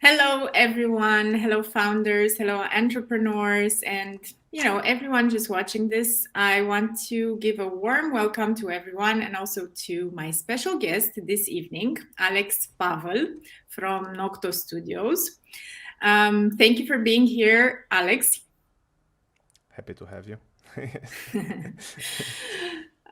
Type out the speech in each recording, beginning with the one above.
Hello, everyone. Hello, founders. Hello, entrepreneurs. And, everyone just watching this. I want to give a warm welcome to everyone and also to my special guest this evening, Alex Pavăl from Nokto Studios. Thank you for being here, Alex. Happy to have you.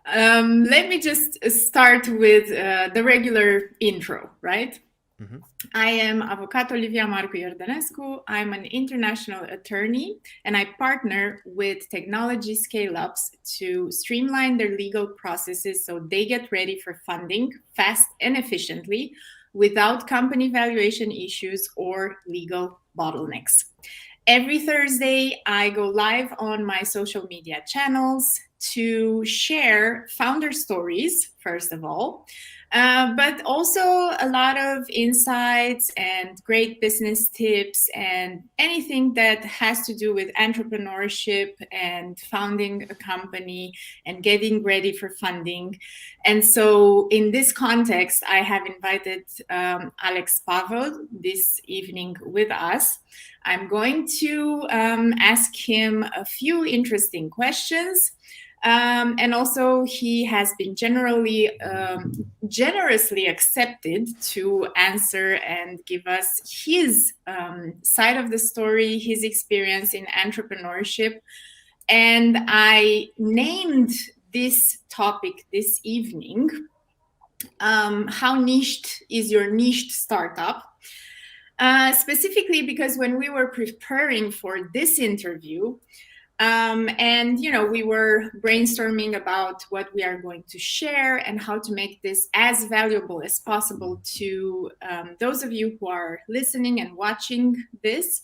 Let me just start with the regular intro, right? Mm-hmm. I am Avocat Olivia Marcu-Iordanescu. I'm an international attorney and I partner with technology scale-ups to streamline their legal processes so they get ready for funding fast and efficiently without company valuation issues or legal bottlenecks. Every Thursday, I go live on my social media channels to share founder stories, first of all, but also a lot of insights and great business tips and anything that has to do with entrepreneurship and founding a company and getting ready for funding. And so in this context, I have invited Alex Pavăl this evening with us. I'm going to ask him a few interesting questions. And also, he has been generously accepted to answer and give us his side of the story, his experience in entrepreneurship. And I named this topic this evening, how niched is your niched startup? Specifically because when we were preparing for this interview, and we were brainstorming about what we are going to share and how to make this as valuable as possible to those of you who are listening and watching this.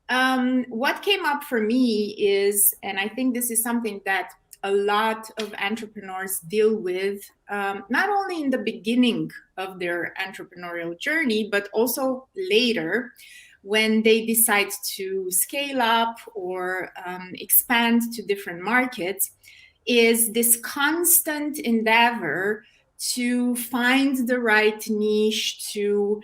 What came up for me is, and I think this is something that a lot of entrepreneurs deal with, not only in the beginning of their entrepreneurial journey, but also later when they decide to scale up or expand to different markets, is this constant endeavor to find the right niche, to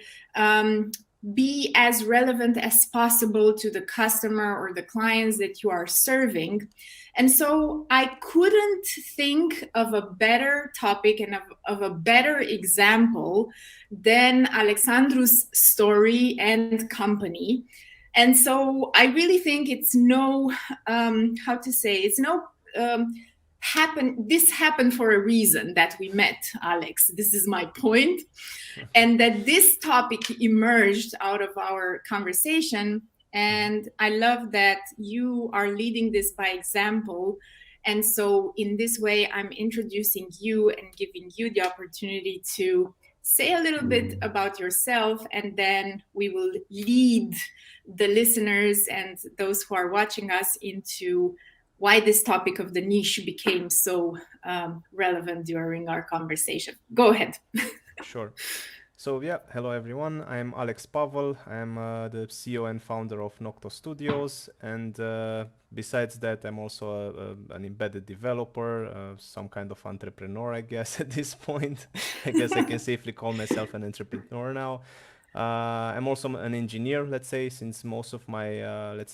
be as relevant as possible to the customer or the clients that you are serving. And so I couldn't think of a better topic and of a better example than Alexandru's story and company. And so I really think it's this happened for a reason that we met, Alex. This is my point. And that this topic emerged out of our conversation. And I love that you are leading this by example. And so in this way, I'm introducing you and giving you the opportunity to say a little bit about yourself, and then we will lead the listeners and those who are watching us into why this topic of the niche became so relevant during our conversation. Go ahead. Sure. So yeah, hello everyone. I'm Alex Pavăl. I'm the CEO and founder of Nokto Studios, and besides that, I'm also an embedded developer, some kind of entrepreneur, I guess. At this point, I guess I can safely call myself an entrepreneur now. I'm also an engineer, let's say, since most of my,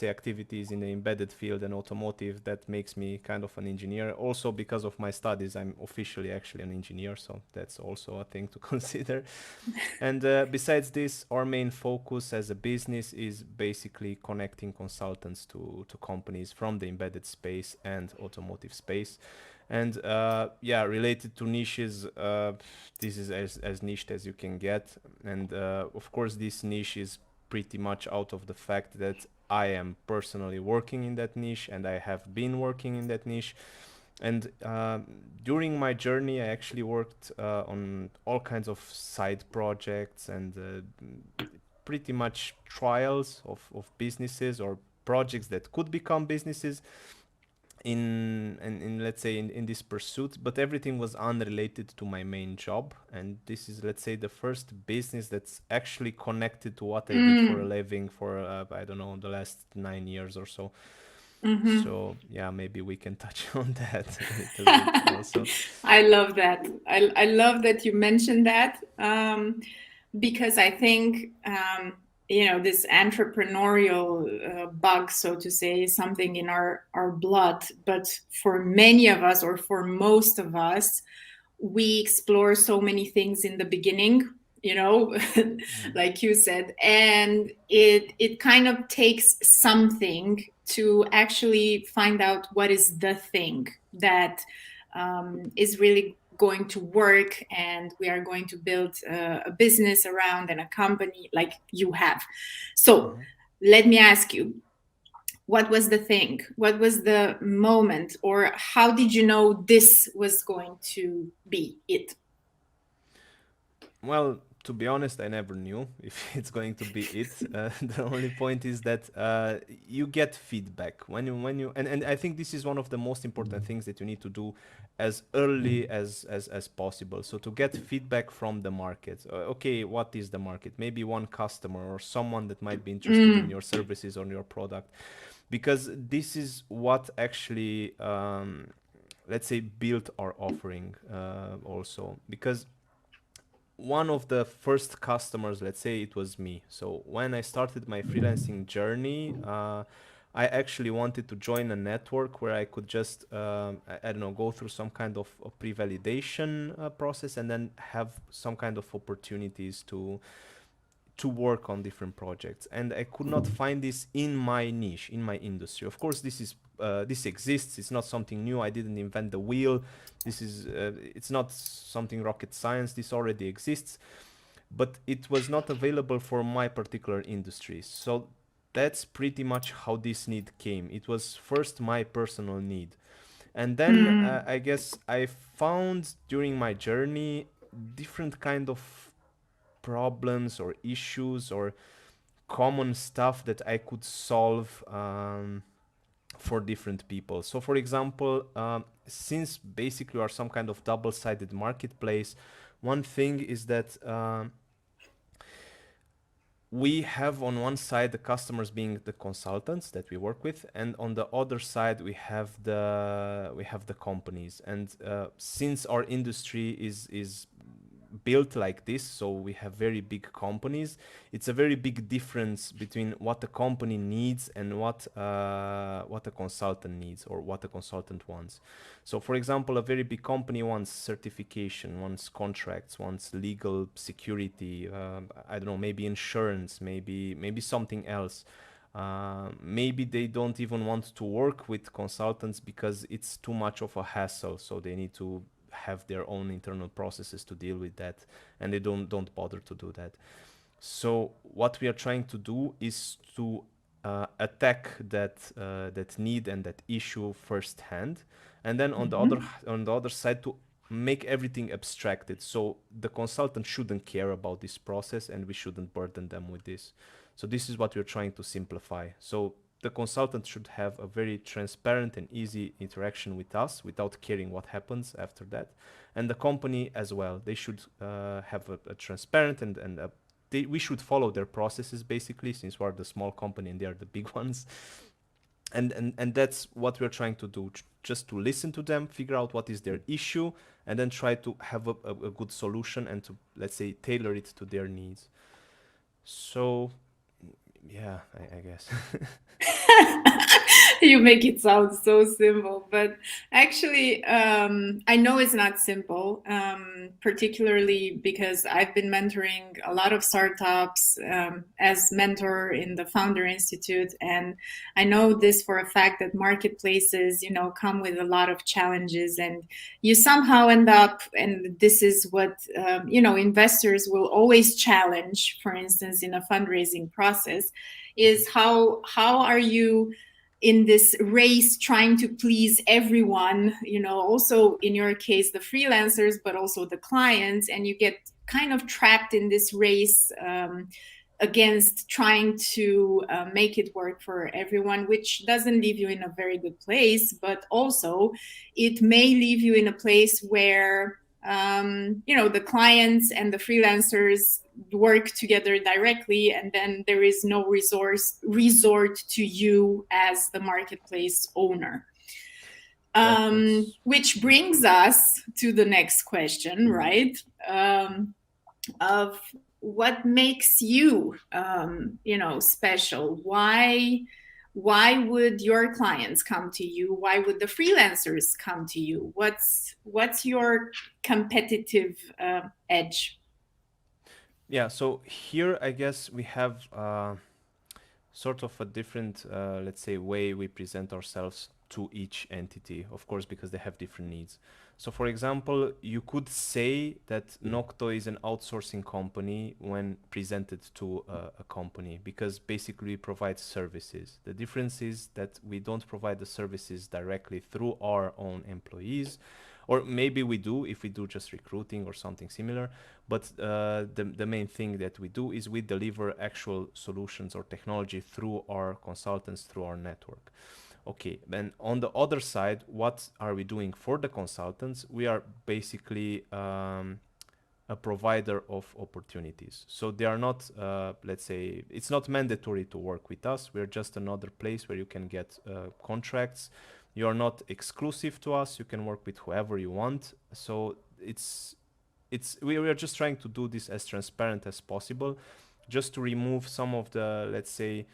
activities in the embedded field and automotive, that makes me kind of an engineer. Also, because of my studies, I'm officially actually an engineer, so that's also a thing to consider. And besides this, our main focus as a business is basically connecting consultants to companies from the embedded space and automotive space. And related to niches, this is as niched as you can get. And of course, this niche is pretty much out of the fact that I am personally working in that niche and I have been working in that niche. And during my journey, I actually worked on all kinds of side projects and pretty much trials of businesses or projects that could become businesses in let's say in this pursuit, but everything was unrelated to my main job. And this is, let's say, the first business that's actually connected to what I did for a living for I don't know, the last 9 years or so. Mm-hmm. So yeah, maybe we can touch on that a little bit also. I love that. I love that you mentioned that, because I think this entrepreneurial bug, so to say, is something in our blood. But for many of us, or for most of us, we explore so many things in the beginning, like you said, and it kind of takes something to actually find out what is the thing that is really going to work, and we are going to build a business around, and a company like you have. So let me ask you, what was the thing? What was the moment? Or how did you know this was going to be it? Well, to be honest, I never knew if it's going to be it. The only point is that you get feedback and I think this is one of the most important things that you need to do as early as possible. So to get feedback from the market. Okay, what is the market? Maybe one customer or someone that might be interested in your services or your product, because this is what actually let's say built our offering also. Because one of the first customers, let's say it was me. So when I started my freelancing journey, I actually wanted to join a network where I could just, I don't know, go through some kind of a pre-validation process, and then have some kind of opportunities to work on different projects. And I could not find this in my niche, in my industry. Of course, this exists. It's not something new. I didn't invent the wheel. This is it's not something rocket science. This already exists, but it was not available for my particular industry. So that's pretty much how this need came. It was first my personal need, and then I guess I found during my journey different kind of problems or issues or common stuff that I could solve for different people. So, for example, since basically we are some kind of double-sided marketplace, one thing is that we have on one side the customers being the consultants that we work with, and on the other side we have the companies. And since our industry is built like this, so we have very big companies, it's a very big difference between what a company needs and what a consultant needs, or what a consultant wants. So for example, a very big company wants certification, wants contracts, wants legal security, I don't know, maybe insurance, maybe something else. Maybe they don't even want to work with consultants because it's too much of a hassle, so they need to have their own internal processes to deal with that, and they don't bother to do that. So what we are trying to do is to attack that need and that issue firsthand, and then on the other side to make everything abstracted, so the consultant shouldn't care about this process and we shouldn't burden them with this. So this is what we're trying to simplify. So the consultant should have a very transparent and easy interaction with us without caring what happens after that. And the company as well, they should have a transparent and we should follow their processes basically, since we're the small company and they are the big ones. And that's what we're trying to do, just to listen to them, figure out what is their issue, and then try to have a good solution and to, let's say, tailor it to their needs. So yeah, I guess. You make it sound so simple, but actually, I know it's not simple, particularly because I've been mentoring a lot of startups as mentor in the Founder Institute, and I know this for a fact that marketplaces, come with a lot of challenges, and you somehow end up, and this is what investors will always challenge, for instance, in a fundraising process, is how are you in this race trying to please everyone, also in your case the freelancers, but also the clients, and you get kind of trapped in this race against trying to make it work for everyone, which doesn't leave you in a very good place, but also it may leave you in a place where the clients and the freelancers work together directly, and then there is no resort to you as the marketplace owner. Which brings us to the next question, right? Of what makes you, special? Why would your clients come to you? Why would the freelancers come to you? What's your competitive edge? Yeah, so here I guess we have sort of a different, let's say, way we present ourselves to each entity, of course, because they have different needs. So, for example, you could say that Nokto is an outsourcing company when presented to a company, because basically we provide services. The difference is that we don't provide the services directly through our own employees, or maybe we do if we do just recruiting or something similar. But the main thing that we do is we deliver actual solutions or technology through our consultants, through our network. Okay, then on the other side, what are we doing for the consultants? We are basically a provider of opportunities. So they are not, let's say, it's not mandatory to work with us. We're just another place where you can get contracts. You are not exclusive to us. You can work with whoever you want. So we are just trying to do this as transparent as possible, just to remove some of the, let's say,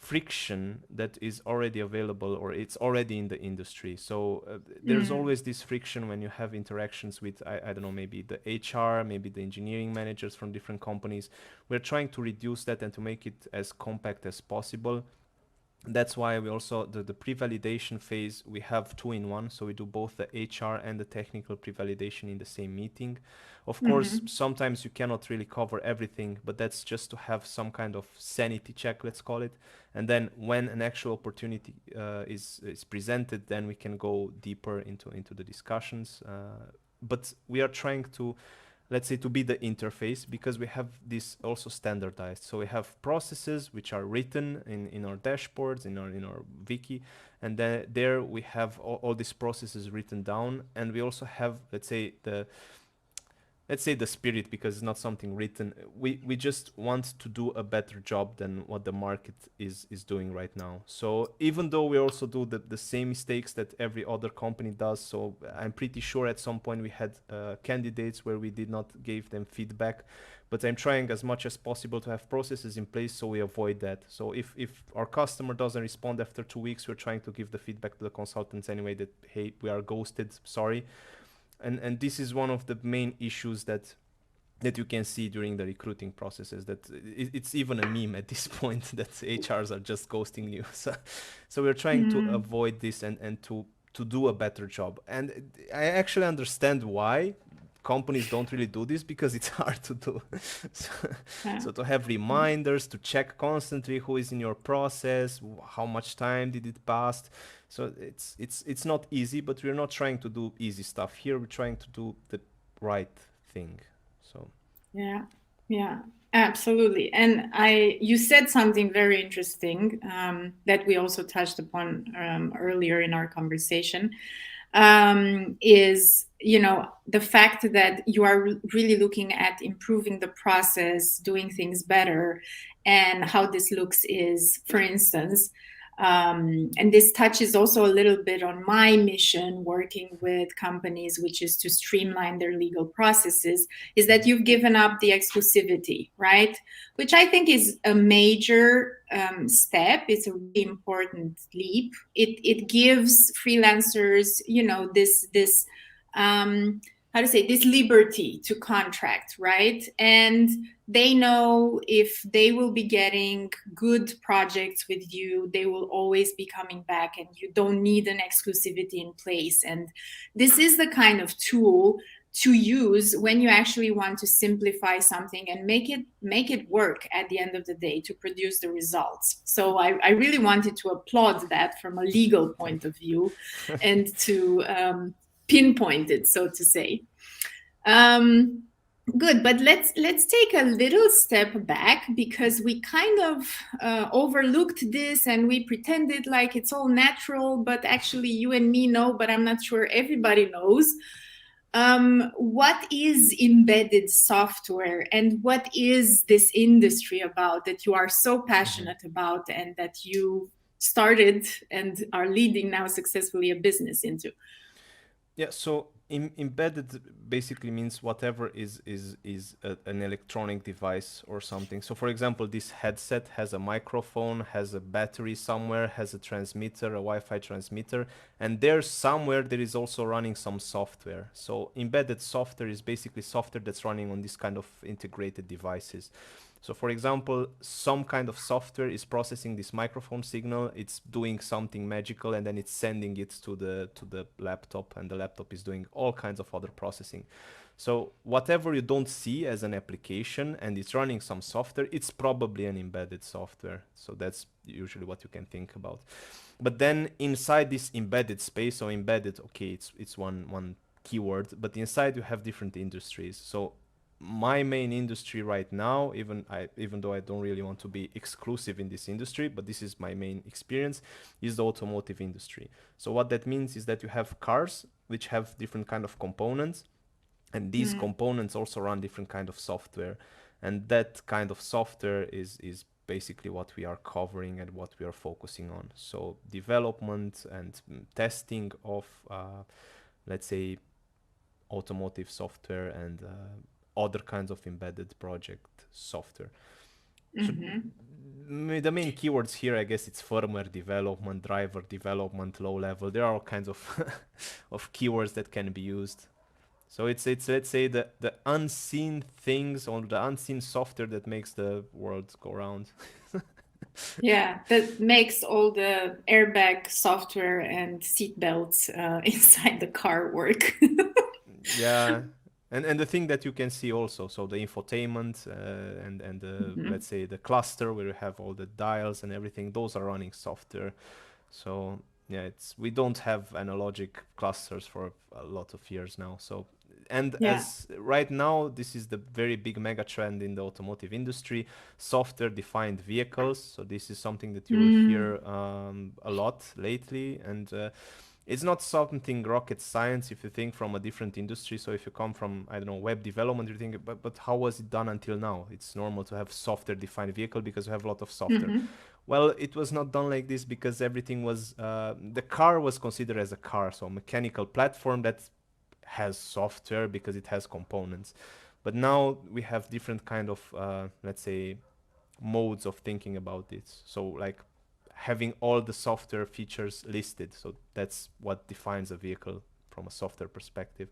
friction that is already available or it's already in the industry. So there's always this friction when you have interactions with, I don't know, maybe the HR, maybe the engineering managers from different companies. We're trying to reduce that and to make it as compact as possible. That's why we also, the pre-validation phase, we have two in one. So we do both the HR and the technical pre-validation in the same meeting. Of course, sometimes you cannot really cover everything, but that's just to have some kind of sanity check, let's call it. And then when an actual opportunity is presented, then we can go deeper into the discussions. But we are trying to, let's say, to be the interface, because we have this also standardized. So we have processes which are written in our dashboards, in our wiki, and then there we have all these processes written down. And we also have, let's say, the spirit, because it's not something written. We just want to do a better job than what the market is doing right now. So even though we also do the same mistakes that every other company does, so I'm pretty sure at some point we had candidates where we did not give them feedback, but I'm trying as much as possible to have processes in place so we avoid that. So if our customer doesn't respond after 2 weeks, we're trying to give the feedback to the consultants anyway, that, hey, we are ghosted, sorry. And this is one of the main issues that you can see during the recruiting processes, that it's even a meme at this point that HRs are just ghosting you. So we're trying to avoid this and to do a better job. And I actually understand why companies don't really do this, because it's hard to do. So to have reminders, to check constantly who is in your process, how much time did it pass. So it's not easy, but we're not trying to do easy stuff here. We're trying to do the right thing. So yeah, absolutely. And you said something very interesting that we also touched upon earlier in our conversation, is the fact that you are really looking at improving the process, doing things better. And how this looks is, for instance, and this touches also a little bit on my mission working with companies, which is to streamline their legal processes, is that you've given up the exclusivity, right? Which I think is a major step. It's a really important leap. It gives freelancers, this how to say, this liberty to contract, right? And they know if they will be getting good projects with you, they will always be coming back, and you don't need an exclusivity in place. And this is the kind of tool to use when you actually want to simplify something and make it work at the end of the day to produce the results. So I really wanted to applaud that from a legal point of view and to pinpoint it, so to say. Good, but let's take a little step back, because we kind of overlooked this and we pretended like it's all natural, but actually you and me know, but I'm not sure everybody knows. What is embedded software, and what is this industry about that you are so passionate about, and that you started and are leading now successfully a business into? Yeah, so Embedded basically means whatever is an electronic device or something. So for example, this headset has a microphone, has a battery somewhere, has a transmitter, a Wi-Fi transmitter, and there somewhere there is also running some software. So embedded software is basically software that's running on this kind of integrated devices. So for example, some kind of software is processing this microphone signal, it's doing something magical, and then it's sending it to the laptop, and the laptop is doing all kinds of other processing. So whatever you don't see as an application and it's running some software, it's probably an embedded software. So that's usually what you can think about. But then inside this embedded space, or embedded, okay, it's one keyword, but inside you have different industries. So my main industry right now, even though I don't really want to be exclusive in this industry, but this is my main experience, is the automotive industry. So what that means is that you have cars which have different kind of components, and these components also run different kind of software, and that kind of software is basically what we are covering and what we are focusing on. So development and testing of let's say automotive software and other kinds of embedded project software. So the main keywords here, I guess, it's firmware development, driver development, low level. There are all kinds of of keywords that can be used. So it's let's say the unseen things, or the unseen software that makes the world go round. Yeah, that makes all the airbag software and seat belts inside the car work. Yeah, and the thing that you can see also, so the infotainment and the let's say the cluster where you have all the dials and everything, those are running software. So yeah, we don't have analogic clusters for a lot of years now. So and Yeah. as right now, this is the very big mega trend in the automotive industry, software defined vehicles. So this is something that you will hear a lot lately, and it's not something rocket science if you think from a different industry. So if you come from, I don't know, web development, you think, but how was it done until now? It's normal to have software defined vehicle because you have a lot of software. Well, it was not done like this because everything was, the car was considered as a car, so a mechanical platform that has software because it has components. But now we have different kind of, let's say, modes of thinking about it. So like having all the software features listed. So that's what defines a vehicle from a software perspective.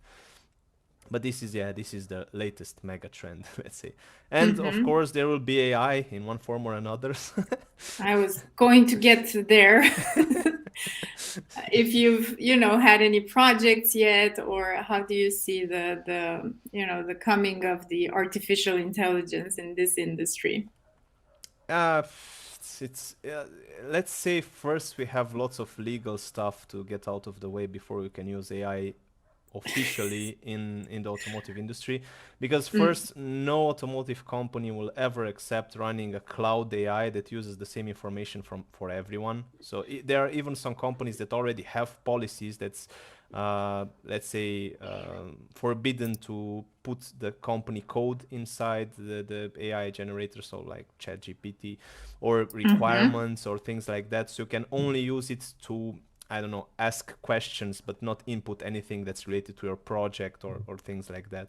But this is the latest mega trend, let's say. And of course, there will be AI in one form or another. I was going to get to there. If you've had any projects yet, or how do you see the coming of the artificial intelligence in this industry? It's let's say first we have lots of legal stuff to get out of the way before we can use AI officially in the automotive industry, because first, no automotive company will ever accept running a cloud AI that uses the same information for everyone. So there are even some companies that already have policies that's let's say forbidden to put the company code inside the AI generator, so like ChatGPT, or requirements or things like that. So you can only use it to, I don't know, ask questions, but not input anything that's related to your project or things like that.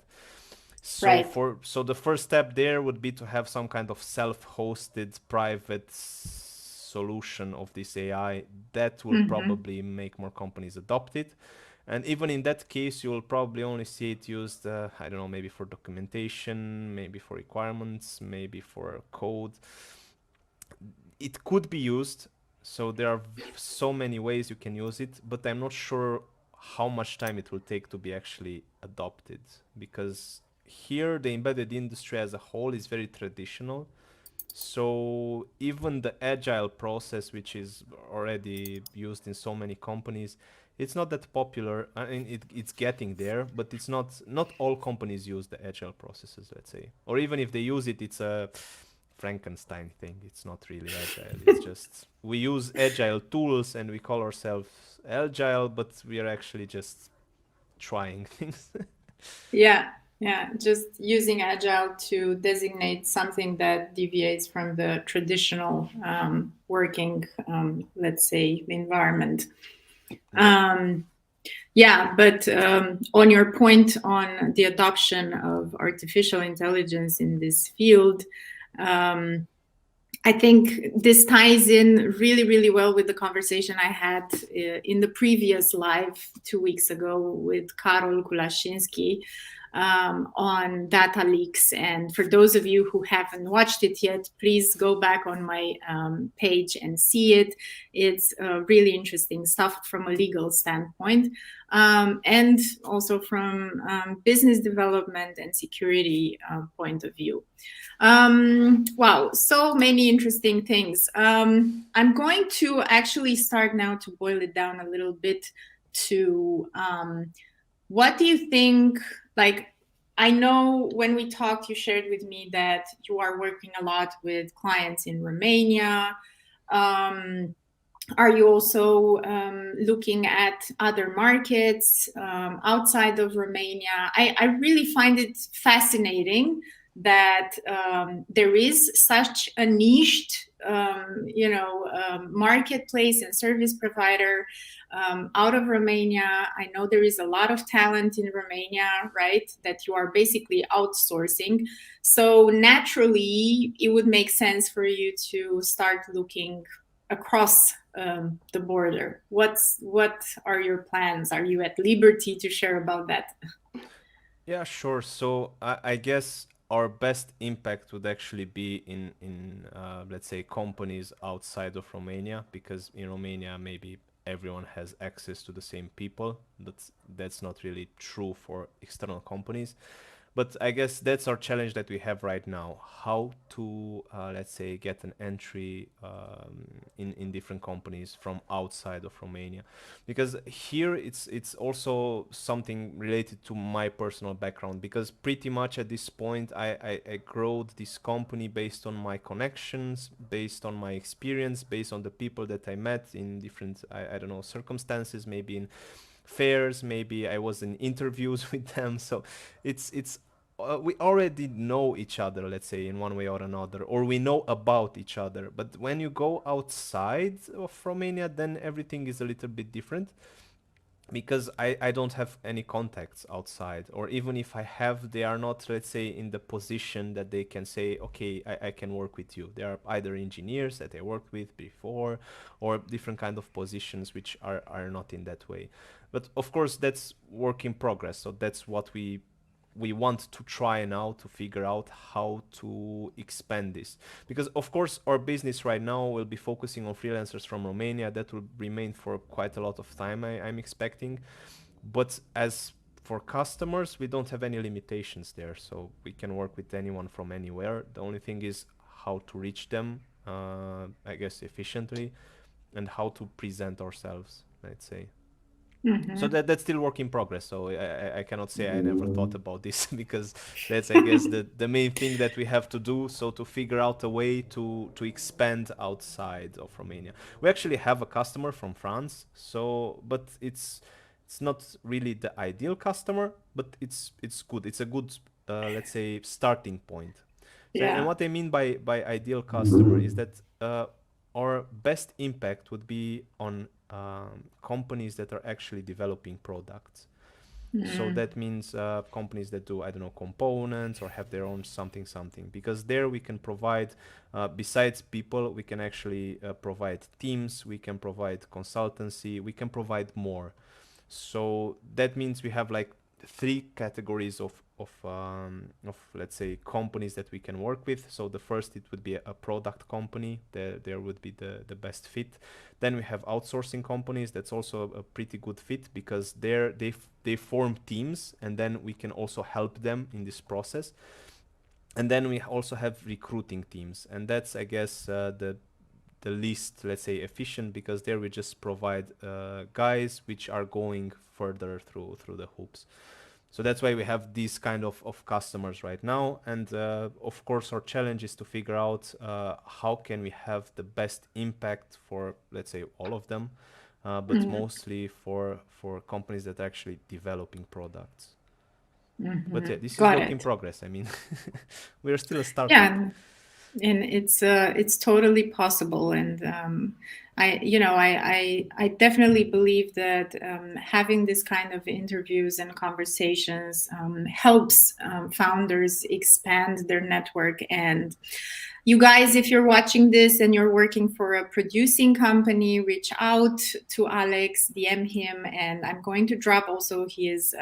So Right. so the first step there would be to have some kind of self-hosted private solution of this AI that will probably make more companies adopt it. And even in that case, you will probably only see it used, I don't know, maybe for documentation, maybe for requirements, maybe for code. It could be used. So there are so many ways you can use it, but I'm not sure how much time it will take to be actually adopted, because here the embedded industry as a whole is very traditional. So even the agile process, which is already used in so many companies, it's not that popular. I mean, it's getting there, but it's not all companies use the agile processes, let's say. Or even if they use it, it's a Frankenstein thing. It's not really agile. It's just we use agile tools and we call ourselves agile, but we are actually just trying things. Yeah, just using agile to designate something that deviates from the traditional let's say, environment. Yeah, but on your point on the adoption of artificial intelligence in this field, I think this ties in really, really well with the conversation I had in the previous live 2 weeks ago with Karol Kulashinsky on data leaks. And for those of you who haven't watched it yet, please go back on my page and see it. It's really interesting stuff from a legal standpoint, and also from business development and security point of view. Wow, so many interesting things. I'm going to actually start now to boil it down a little bit to what do you think, like, I know when we talked, you shared with me that you are working a lot with clients in Romania. Are you also looking at other markets outside of Romania? I really find it fascinating that there is such a niched, marketplace and service provider out of Romania. I know there is a lot of talent in Romania, right? That you are basically outsourcing. So naturally, it would make sense for you to start looking across the border. What are your plans? Are you at liberty to share about that? Yeah, sure. So I guess our best impact would actually be in let's say companies outside of Romania, because in Romania maybe everyone has access to the same people. That's not really true for external companies. But I guess that's our challenge that we have right now: how to let's say get an entry in different companies from outside of Romania, because here it's also something related to my personal background, because pretty much at this point I growed this company based on my connections, based on my experience, based on the people that I met in different I don't know circumstances, maybe in fairs, maybe I was in interviews with them. So it's we already know each other, let's say, in one way or another, or we know about each other. But when you go outside of Romania, then everything is a little bit different, because I don't have any contacts outside, or even if I have, they are not, let's say, in the position that they can say, okay, I can work with you. They are either engineers that I worked with before, or different kind of positions which are not in that way. But of course, that's work in progress. So that's what we want to try now, to figure out how to expand this, because of course our business right now will be focusing on freelancers from Romania. That will remain for quite a lot of time, I'm expecting. But as for customers, we don't have any limitations there, so we can work with anyone from anywhere. The only thing is how to reach them, I guess, efficiently, and how to present ourselves, let's say. So that's still work in progress. So I cannot say I never thought about this because that's, I guess, the main thing that we have to do. So to figure out a way to expand outside of Romania. We actually have a customer from France. So, but it's not really the ideal customer, but it's good. It's a good let's say starting point. So, and Yeah. what I mean by ideal customer is that our best impact would be on companies that are actually developing products. So that means companies that do, I don't know, components, or have their own something, because there we can provide, besides people, we can actually provide teams, we can provide consultancy, we can provide more. So that means we have like three categories of let's say companies that we can work with. So the first, it would be a product company. There would be the best fit. Then we have outsourcing companies. That's also a pretty good fit, because they form teams, and then we can also help them in this process. And then we also have recruiting teams, and that's, I guess, the least, let's say, efficient, because there we just provide guys which are going further through the hoops. So that's why we have these kind of customers right now. And of course, our challenge is to figure out how can we have the best impact for, let's say, all of them, but mostly for companies that are actually developing products. But yeah, this is Got work in it. progress. I mean, we're still a startup. Yeah. and it's totally possible. And I definitely believe that having this kind of interviews and conversations helps founders expand their network. And you guys, if you're watching this and you're working for a producing company, reach out to Alex, DM him, and I'm going to drop also his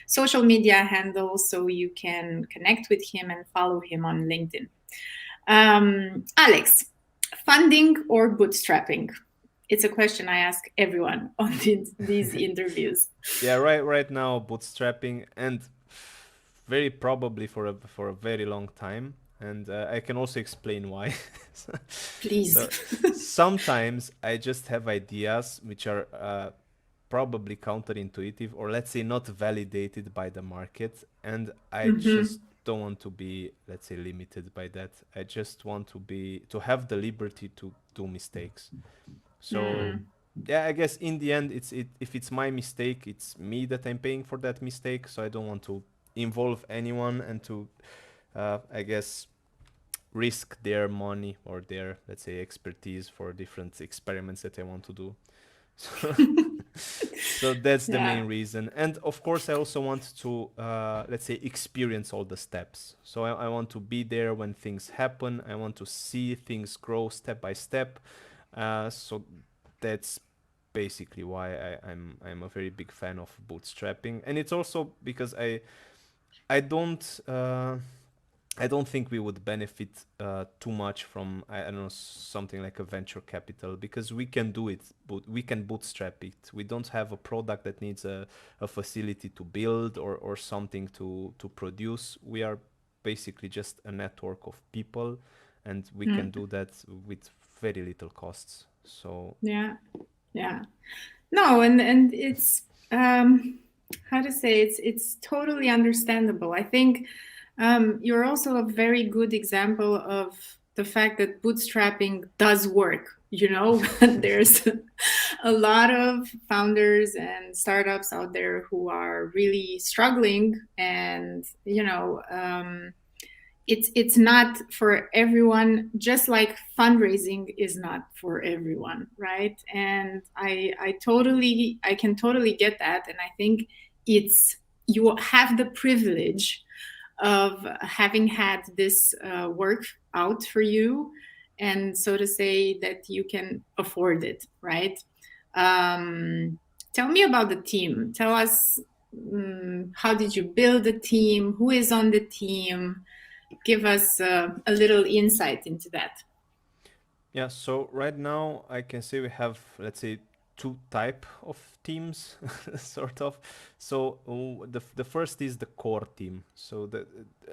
social media handle so you can connect with him and follow him on LinkedIn. Alex, funding or bootstrapping? It's a question I ask everyone on these interviews. Yeah, right now bootstrapping, and very probably for a very long time. And I can also explain why. Please. So sometimes I just have ideas which are probably counterintuitive, or let's say not validated by the market, and I just don't want to be, let's say, limited by that. I just want to have the liberty to do mistakes. So yeah, I guess in the end, if it's my mistake, it's me that I'm paying for that mistake. So I don't want to involve anyone and to, I guess, risk their money or their, let's say, expertise for different experiments that I want to do. So, so that's the main reason. And of course, I also want to, let's say, experience all the steps. So I want to be there when things happen. I want to see things grow step by step. So that's basically why I'm a very big fan of bootstrapping. And it's also because I don't I don't think we would benefit too much from, I don't know, something like a venture capital, because we can do it, but we can bootstrap it. We don't have a product that needs a facility to build or something to produce. We are basically just a network of people, and we can do that with very little costs. So yeah. No, and it's how to say, it's totally understandable. I think you're also a very good example of the fact that bootstrapping does work. There's a lot of founders and startups out there who are really struggling, and it's not for everyone, just like fundraising is not for everyone, right? And I can totally get that. And I think it's, you have the privilege of having had this work out for you, and so to say, that you can afford it, right? Tell me about the team. Tell us, how did you build the team? Who is on the team? Give us a little insight into that. yeah, so right now I can say we have, let's say, two type of teams, sort of. So the first is the core team. So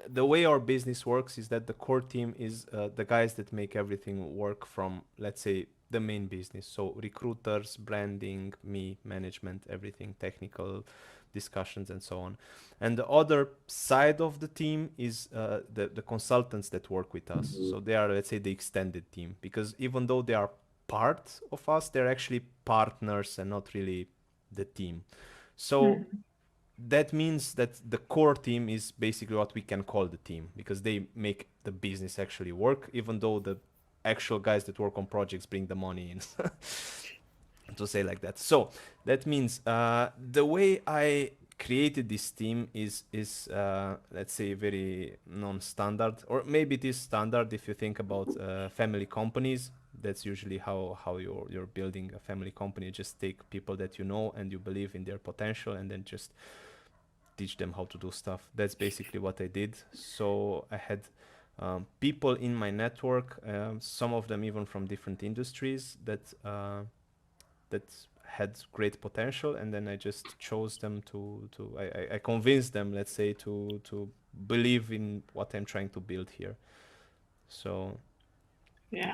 the way our business works is that the core team is the guys that make everything work from, let's say, the main business. So recruiters, branding, me, management, everything, technical discussions, and so on. And the other side of the team is the consultants that work with us. So they are, let's say, the extended team, because even though they are part of us, they're actually partners and not really the team. So that means that the core team is basically what we can call the team, because they make the business actually work, even though the actual guys that work on projects bring the money in. To say like that. So that means the way I created this team is let's say very non-standard, or maybe it is standard if you think about family companies. That's usually how you're building a family company. You just take people that you know and you believe in their potential, and then just teach them how to do stuff. That's basically what I did. So I had people in my network, some of them even from different industries, that had great potential, and then I just chose them I convinced them, let's say, to believe in what I'm trying to build here. So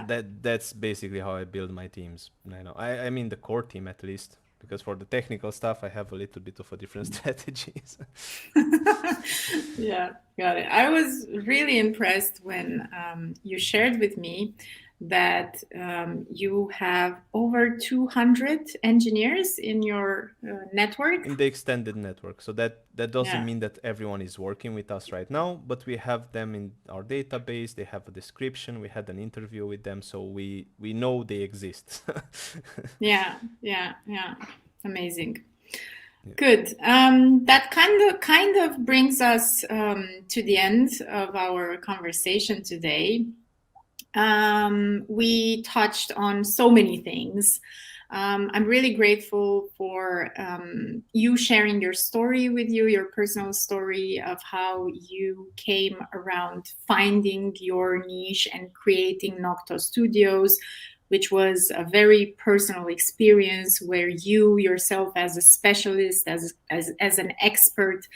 that's basically how I build my teams. I mean the core team, at least, because for the technical stuff I have a little bit of a different strategies. Yeah, got it. I was really impressed when you shared with me that you have over 200 engineers in your network. In the extended network. So that doesn't mean that everyone is working with us right now, but we have them in our database. They have a description. We had an interview with them, so we know they exist. Yeah. Amazing. Yeah. Good. That kind of brings us to the end of our conversation today. We touched on so many things. I'm really grateful for you sharing your story with you, your personal story of how you came around finding your niche and creating Nokto Studios, which was a very personal experience where you yourself as a specialist, as an expert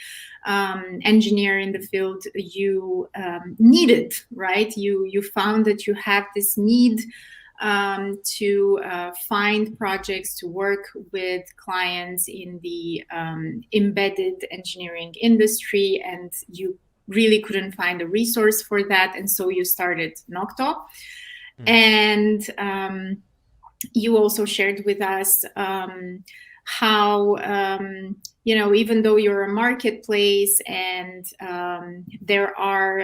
engineer in the field, you needed, right? You found that you have this need to find projects to work with clients in the embedded engineering industry, and you really couldn't find a resource for that, and so you started Nokto. And you also shared with us how even though you're a marketplace and there are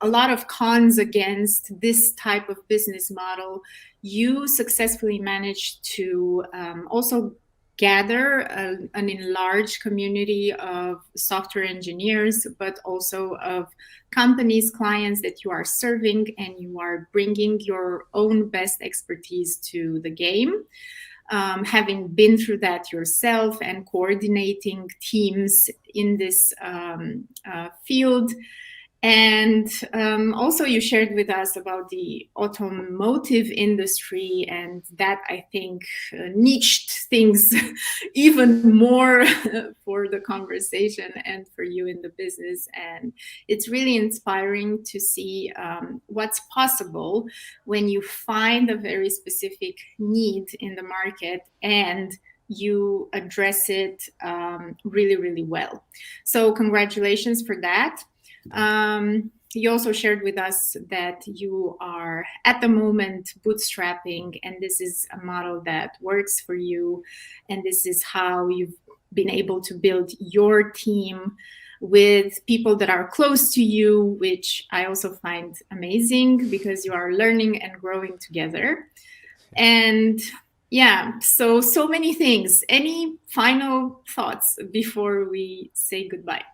a lot of cons against this type of business model, you successfully managed to also gather an enlarged community of software engineers, but also of companies, clients that you are serving, and you are bringing your own best expertise to the game. Having been through that yourself and coordinating teams in this field. And also you shared with us about the automotive industry, and that I think niched things even more for the conversation and for you in the business. And it's really inspiring to see what's possible when you find a very specific need in the market and you address it really, really well. So congratulations for that. You also shared with us that you are at the moment bootstrapping, and this is a model that works for you, and this is how you've been able to build your team with people that are close to you, which I also find amazing because you are learning and growing together. And yeah, so many things. Any final thoughts before we say goodbye?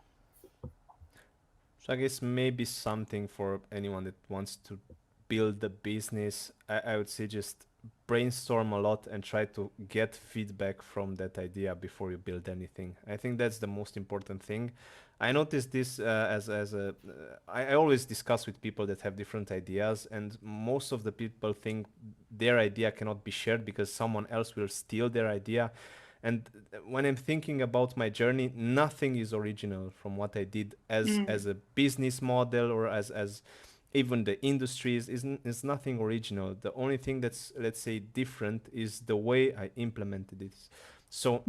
So I guess maybe something for anyone that wants to build a business, I would say just brainstorm a lot and try to get feedback from that idea before you build anything. I think that's the most important thing. I noticed this I always discuss with people that have different ideas, and most of the people think their idea cannot be shared because someone else will steal their idea. And when I'm thinking about my journey, nothing is original from what I did as a business model or as even the industries is nothing original. The only thing that's, let's say, different is the way I implemented it. So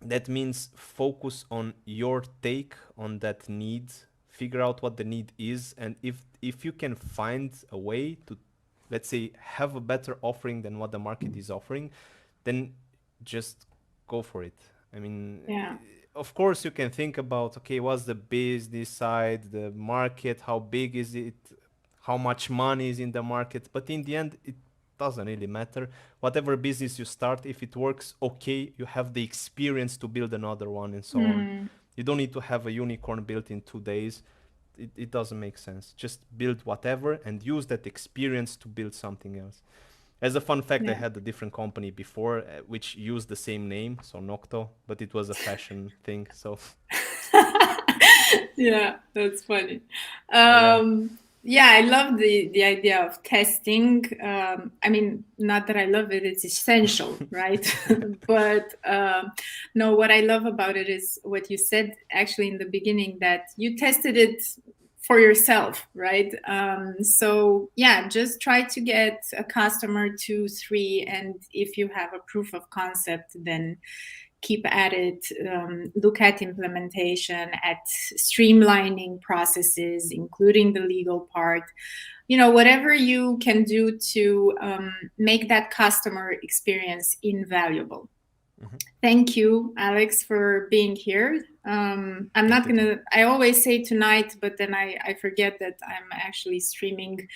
that means focus on your take on that need, figure out what the need is, and if you can find a way to, let's say, have a better offering than what the market is offering, then just go for it. I mean, of course you can think about, okay, what's the business side, the market, how big is it, how much money is in the market, but in the end it doesn't really matter. Whatever business you start, if it works, okay, you have the experience to build another one and so on. You don't need to have a unicorn built in 2 days. It doesn't make sense. Just build whatever and use that experience to build something else. As a fun fact, I had a different company before which used the same name, so Nokto, but it was a fashion thing. So yeah, that's funny. Yeah, I love the idea of testing. I mean, not that I love it, it's essential, right? But no, what I love about it is what you said actually in the beginning, that you tested it for yourself, right? So yeah, just try to get a customer, 2, 3, and if you have a proof of concept, then keep at it, look at implementation, at streamlining processes, including the legal part. Whatever you can do to make that customer experience invaluable. Thank you, Alex, for being here. I always say tonight, but then I forget that I'm actually streaming.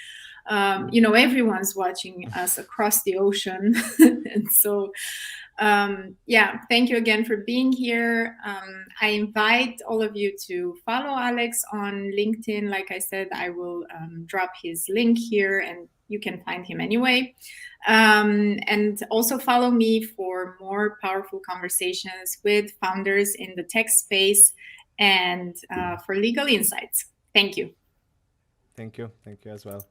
Everyone's watching us across the ocean. And so, thank you again for being here. I invite all of you to follow Alex on LinkedIn. Like I said, I will drop his link here and you can find him anyway. And also follow me for more powerful conversations with founders in the tech space and for legal insights. Thank you. Thank you. Thank you as well.